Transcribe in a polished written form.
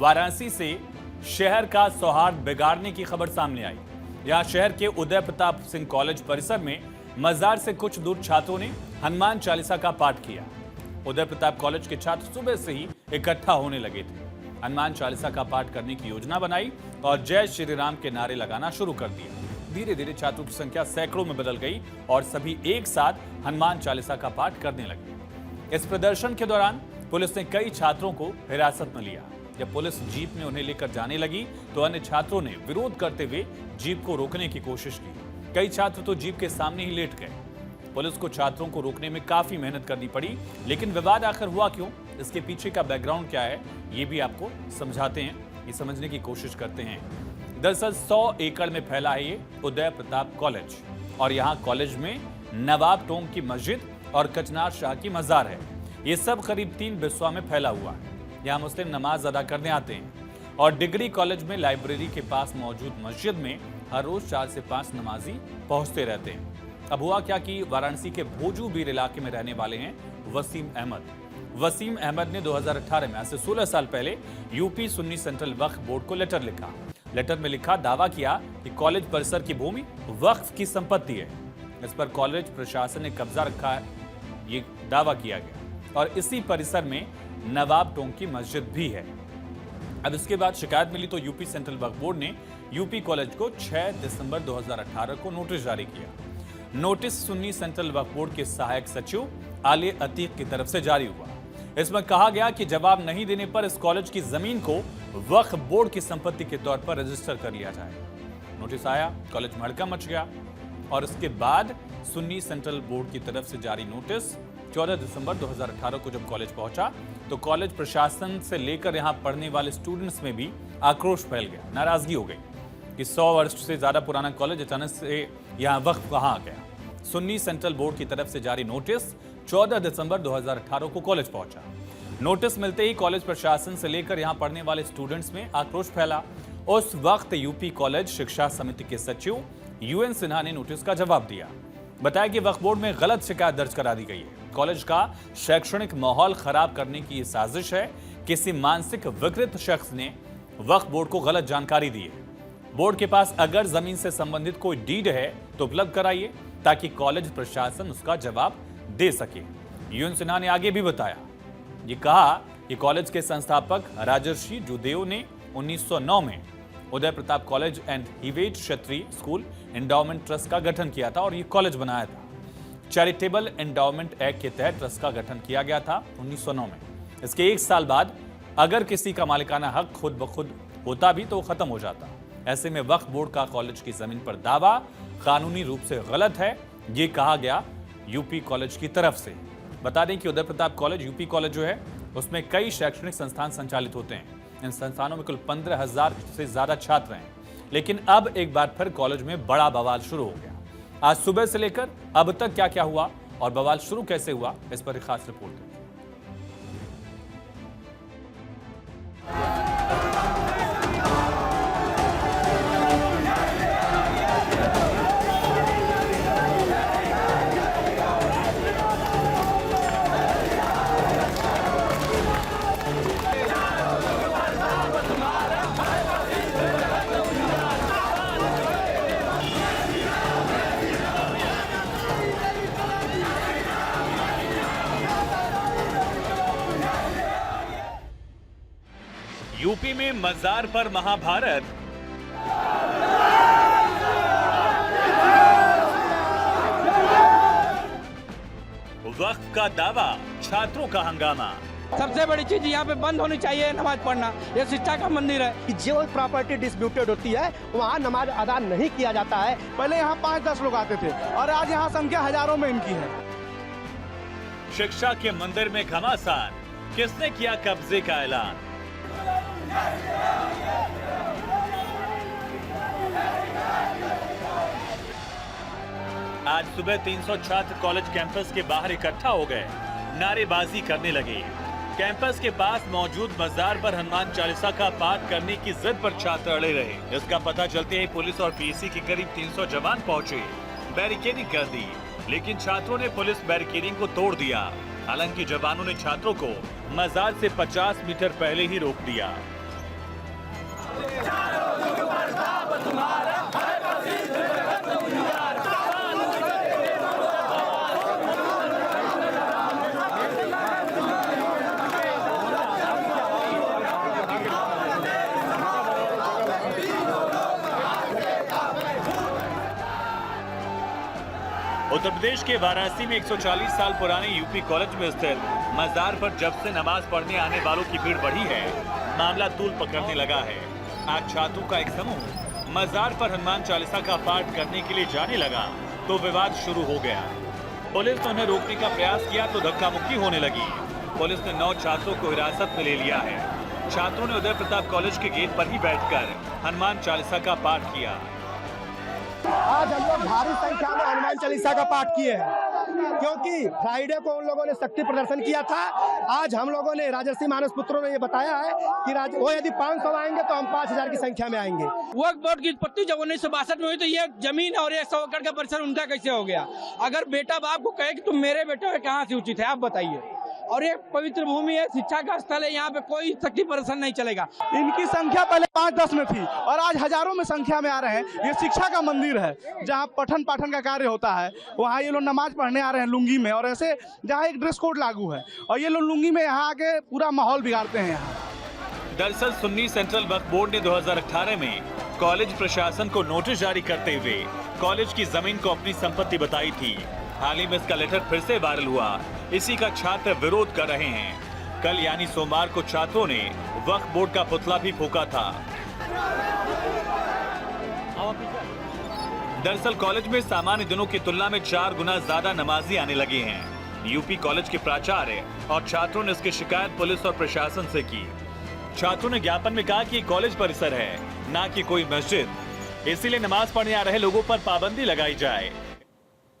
वाराणसी से शहर का सौहार्द बिगाड़ने की खबर सामने आई। यहां शहर के उदय प्रताप सिंह कॉलेज परिसर में मजार से कुछ दूर छात्रों ने हनुमान चालीसा का पाठ किया। उदय प्रताप कॉलेज के छात्र सुबह से ही इकट्ठा होने लगे थे। हनुमान चालीसा का पाठ करने की योजना बनाई और जय श्री राम के नारे लगाना शुरू कर दिया। धीरे धीरे छात्रों की संख्या सैकड़ों में बदल गई और सभी एक साथ हनुमान चालीसा का पाठ करने लगे। इस प्रदर्शन के दौरान पुलिस ने कई छात्रों को हिरासत में लिया। जब पुलिस जीप में उन्हें लेकर जाने लगी तो अन्य छात्रों ने विरोध करते हुए जीप को रोकने की कोशिश की। कई छात्र तो जीप के सामने ही लेट गए। पुलिस को छात्रों को रोकने में काफी मेहनत करनी पड़ी, लेकिन विवाद आखिर हुआ क्यों, इसके पीछे का बैकग्राउंड क्या है, ये भी आपको समझाते हैं, ये समझने की कोशिश करते हैं। दरअसल 100 एकड़ में फैला है ये उदय प्रताप कॉलेज और यहाँ कॉलेज में नवाब टोंग की मस्जिद और कचनार शाह की मजार है। ये सब करीब 3 बिस्वा में फैला हुआ है। यहाँ मुस्लिम नमाज अदा करने आते हैं और डिग्री कॉलेज में लाइब्रेरी के पास मौजूद मस्जिद में हर रोज 4 से 5 नमाजी पहुंचते रहते हैं। अब हुआ क्या कि वाराणसी के भोजूबीर इलाके में रहने वाले हैं वसीम अहमद। वसीम अहमद ने 2018 में, आज से 16 साल पहले, यूपी सुन्नी सेंट्रल वक्फ बोर्ड को लेटर लिखा। लेटर में लिखा, दावा किया कि कॉलेज परिसर की भूमि वक्फ की संपत्ति है, इस पर कॉलेज प्रशासन ने कब्जा रखा है, ये दावा किया गया और इसी परिसर में नवाब टोंग की मस्जिद भी है। अब इसके बाद शिकायत मिली तो यूपी सेंट्रल वक्फ बोर्ड ने यूपी कॉलेज को 6 दिसंबर 2018 को नोटिस जारी किया। नोटिस सुन्नी सेंट्रल वक्फ बोर्ड के सहायक सचिव आले अतीक की तरफ से जारी हुआ। इसमें कहा गया कि जवाब नहीं देने पर इस कॉलेज की जमीन को वक्फ बोर्ड की संपत्ति के तौर पर रजिस्टर कर लिया जाए। नोटिस आया, कॉलेज में हड़कंप मच गया और इसके बाद सुन्नी सेंट्रल बोर्ड की तरफ से जारी नोटिस 14 दिसंबर 2018 को जब कॉलेज पहुंचा तो कॉलेज प्रशासन से लेकर यहां पढ़ने वाले स्टूडेंट्स में भी आक्रोश फैल गया, नाराजगी हो गई कि 100 वर्ष से ज्यादा पुराना कॉलेज अचानक से यहां वक्फ कहां आ गया। सुन्नी सेंट्रल बोर्ड की तरफ से जारी नोटिस 14 दिसंबर 2018 को कॉलेज पहुंचा। नोटिस मिलते ही कॉलेज प्रशासन से लेकर यहां पढ़ने वाले स्टूडेंट्स में आक्रोश फैला। उस वक्त यूपी कॉलेज शिक्षा समिति के सचिव UN सिन्हा ने नोटिस का जवाब दिया। बताया कि वक्फ बोर्ड में गलत शिकायत दर्ज करा दी गई है। कॉलेज का शैक्षणिक माहौल खराब करने की ये साजिश है। किसी मानसिक विकृत शख्स ने वक्फ बोर्ड को गलत जानकारी दी है। बोर्ड के पास अगर जमीन से संबंधित कोई डीड है तो उपलब्ध कराइए ताकि कॉलेज प्रशासन उसका जवाब दे सके। UN सिन्हा ने आगे भी बताया, ये कहा कि कॉलेज के संस्थापक राजर्षि जुदेव ने 1909 में Uday Pratap college and Hewett Kshatriya school endowment trust का गठन किया था और ये कॉलेज बनाया था। चैरिटेबल एंडाउमेंट एक्ट के तहत ट्रस्ट का गठन किया गया था 1909 में। इसके 1 साल बाद अगर किसी का मालिकाना हक खुद ब खुद होता भी तो खत्म हो जाता। ऐसे में वक्फ बोर्ड का कॉलेज की जमीन पर दावा कानूनी रूप से गलत है, ये कहा गया यूपी कॉलेज की तरफ से। बता दें कि उदय प्रताप कॉलेज यूपी कॉलेज जो है उसमें कई शैक्षणिक संस्थान संचालित होते हैं। इन संस्थानों में कुल 15,000 से ज्यादा छात्र हैं। लेकिन अब एक बार फिर कॉलेज में बड़ा बवाल शुरू हो गया। आज सुबह से लेकर अब तक क्या क्या हुआ और बवाल शुरू कैसे हुआ, इस पर एक खास रिपोर्ट है। यूपी में मजार पर महाभारत, वक्फ का दावा, छात्रों का हंगामा। सबसे बड़ी चीज यहाँ पे बंद होनी चाहिए नमाज पढ़ना। ये शिक्षा का मंदिर है। जो प्रॉपर्टी डिस्प्यूटेड होती है वहाँ नमाज अदा नहीं किया जाता है। पहले यहाँ 5-10 लोग आते थे और आज यहाँ संख्या हजारों में इनकी है। शिक्षा के मंदिर में घमासान, किसने किया कब्जे का ऐलान? आज सुबह 300 छात्र कॉलेज कैंपस के बाहर इकट्ठा हो गए, नारेबाजी करने लगे। कैंपस के पास मौजूद मजार पर हनुमान चालीसा का पाठ करने की जिद पर छात्र अड़े रहे। इसका पता चलते ही पुलिस और पीएसी के करीब 300 जवान पहुंचे, बैरिकेडिंग कर दी, लेकिन छात्रों ने पुलिस बैरिकेडिंग को तोड़ दिया। हालांकि जवानों ने छात्रों को मजार से 50 मीटर पहले ही रोक दिया। उत्तर प्रदेश के वाराणसी में 140 साल पुराने यूपी कॉलेज में स्थित मजार पर जब से नमाज पढ़ने आने वालों की भीड़ बढ़ी है, मामला तूल पकड़ने लगा है। आज छात्रों का एक समूह मजार पर हनुमान चालीसा का पाठ करने के लिए जाने लगा तो विवाद शुरू हो गया। पुलिस ने उन्हें रोकने का प्रयास किया तो धक्का मुक्की होने लगी। पुलिस ने 9 छात्रों को हिरासत में ले लिया है। छात्रों ने उदय प्रताप कॉलेज के गेट पर ही बैठकर हनुमान चालीसा का पाठ किया। आज हम लोग भारी संख्या में हनुमान चालीसा का पाठ किए हैं, क्योंकि फ्राइडे को उन लोगों ने शक्ति प्रदर्शन किया था। आज हम लोगों ने राजर्षि मानस पुत्रों ने ये बताया है कि वो यदि 500 आएंगे तो हम 5000 की संख्या में आएंगे। वक्फ बोर्ड की उत्पत्ति जब 1962 में हुई तो ये जमीन और ये 100 एकड़ का परिसर उनका कैसे हो गया? अगर बेटा बाप को कहे कि तुम मेरे बेटे हो, कहाँ से उचित है आप बताइए? और एक पवित्र भूमि है, शिक्षा का स्थल है, यहाँ पे कोई शक्ति प्रदर्शन नहीं चलेगा। इनकी संख्या पहले 5-10 में थी और आज हजारों में संख्या में आ रहे हैं। ये शिक्षा का मंदिर है जहाँ पठन पाठन का कार्य होता है। वहाँ ये लोग नमाज पढ़ने आ रहे हैं लुंगी में, और ऐसे जहाँ एक ड्रेस कोड लागू है और ये लोग लुंगी में यहाँ आके पूरा माहौल बिगाड़ते हैं। यहाँ दरअसल सुन्नी सेंट्रल वक्फ बोर्ड ने 2018 में कॉलेज प्रशासन को नोटिस जारी करते हुए कॉलेज की जमीन को अपनी संपत्ति बताई थी। हाल ही में इसका लेटर फिर से वायरल हुआ। इसी का छात्र विरोध कर रहे हैं। कल यानी सोमवार को छात्रों ने वक्फ बोर्ड का पुतला भी फूंका था। दरअसल कॉलेज में सामान्य दिनों की तुलना में 4 गुना ज्यादा नमाजी आने लगे हैं। यूपी कॉलेज के प्राचार्य और छात्रों ने इसकी शिकायत पुलिस और प्रशासन से की। छात्रों ने ज्ञापन में कहा कि ये कॉलेज परिसर है, ना कि कोई मस्जिद, इसीलिए नमाज पढ़ने आ रहे लोगों पर पाबंदी लगाई जाए।